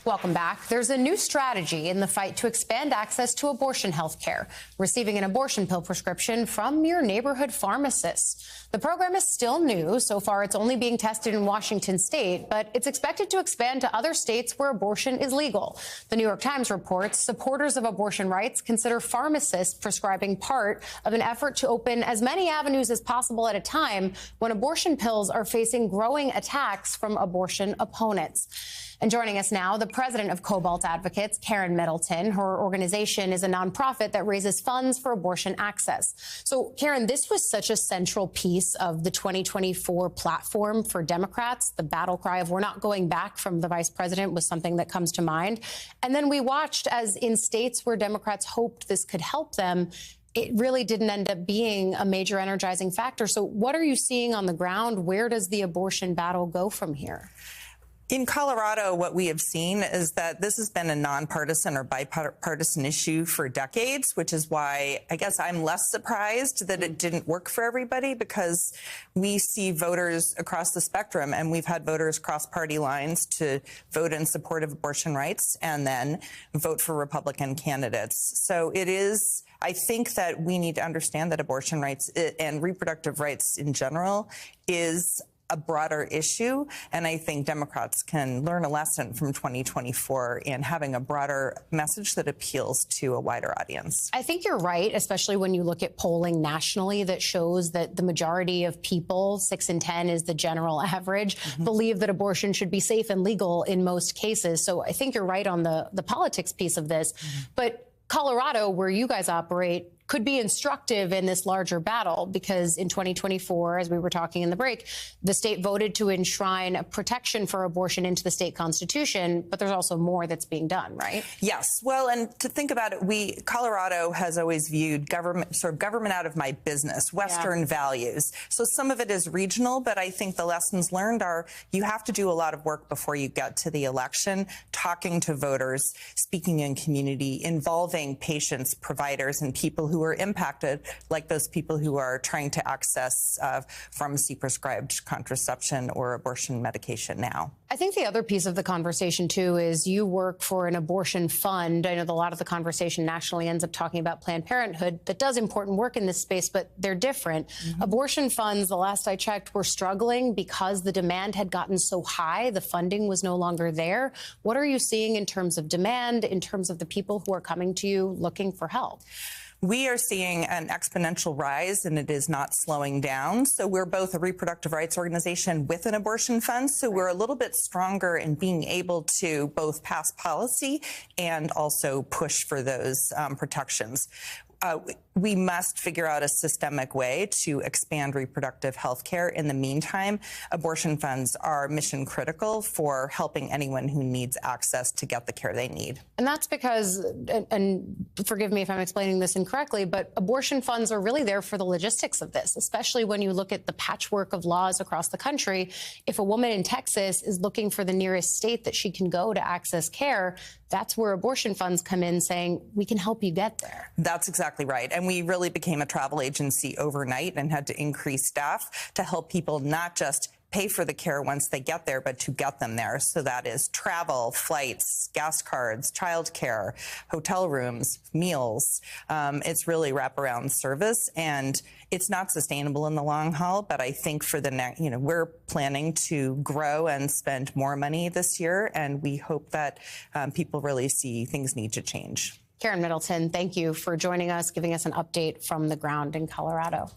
Welcome back. There's a new strategy in the fight to expand access to abortion health care, receiving an abortion pill prescription from your neighborhood pharmacist. The program is still new. So far, it's only being tested in Washington state, but it's expected to expand to other states where abortion is legal. The New York Times reports supporters of abortion rights consider pharmacists prescribing part of an effort to open as many avenues as possible at a time when abortion pills are facing growing attacks from abortion opponents. And joining us now, the president of Cobalt Advocates, Karen Middleton. Her organization is a nonprofit that raises funds for abortion access. So, Karen, this was such a central piece of the 2024 platform for Democrats. The battle cry of "we're not going back" from the vice president was something that comes to mind. And then we watched as in states where Democrats hoped this could help them, it really didn't end up being a major energizing factor. So what are you seeing on the ground? Where does the abortion battle go from here? In Colorado, what we have seen is that this has been a nonpartisan or bipartisan issue for decades, which is why I guess I'm less surprised that it didn't work for everybody, because we see voters across the spectrum, and we've had voters cross party lines to vote in support of abortion rights and then vote for Republican candidates. So it is, I think that we need to understand that abortion rights and reproductive rights in general is a broader issue, and I think Democrats can learn a lesson from 2024 in having a broader message that appeals to a wider audience. I think you're right, especially when you look at polling nationally that shows that the majority of people, 6 in 10 is the general average, believe that abortion should be safe and legal in most cases. So I think you're right on the politics piece of this. But Colorado, where you guys operate, could be instructive in this larger battle, because in 2024, as we were talking in the break, the state voted to enshrine a protection for abortion into the state constitution, but there's also more that's being done, right? Yes. Well, and to think about it, Colorado has always viewed government, sort of government out of my business, Western values. So some of it is regional, but I think the lessons learned are you have to do a lot of work before you get to the election, talking to voters, speaking in community, involving patients, providers, and people who are impacted, like those people who are trying to access pharmacy-prescribed contraception or abortion medication now. I think the other piece of the conversation, too, is you work for an abortion fund. I know that a lot of the conversation nationally ends up talking about Planned Parenthood that does important work in this space, but they're different. Abortion funds, the last I checked, were struggling because the demand had gotten so high. The funding was no longer there. What are you seeing in terms of demand, in terms of the people who are coming to you looking for help? We are seeing an exponential rise, and it is not slowing down. So we're both a reproductive rights organization with an abortion fund. So we're a little bit stronger in being able to both pass policy and also push for those protections. We must figure out a systemic way to expand reproductive health care. In the meantime, abortion funds are mission critical for helping anyone who needs access to get the care they need. And that's because, and forgive me if I'm explaining this incorrectly, but abortion funds are really there for the logistics of this, especially when you look at the patchwork of laws across the country. If a woman in Texas is looking for the nearest state that she can go to access care, that's where abortion funds come in saying, we can help you get there. That's exactly right. And we really became a travel agency overnight and had to increase staff to help people not just pay for the care once they get there, but to get them there. So that is travel, flights, gas cards, childcare, hotel rooms, meals. It's really wraparound service, and it's not sustainable in the long haul. But I think for the next, we're planning to grow and spend more money this year, and we hope that people really see things need to change. Karen Middleton, thank you for joining us, giving us an update from the ground in Colorado.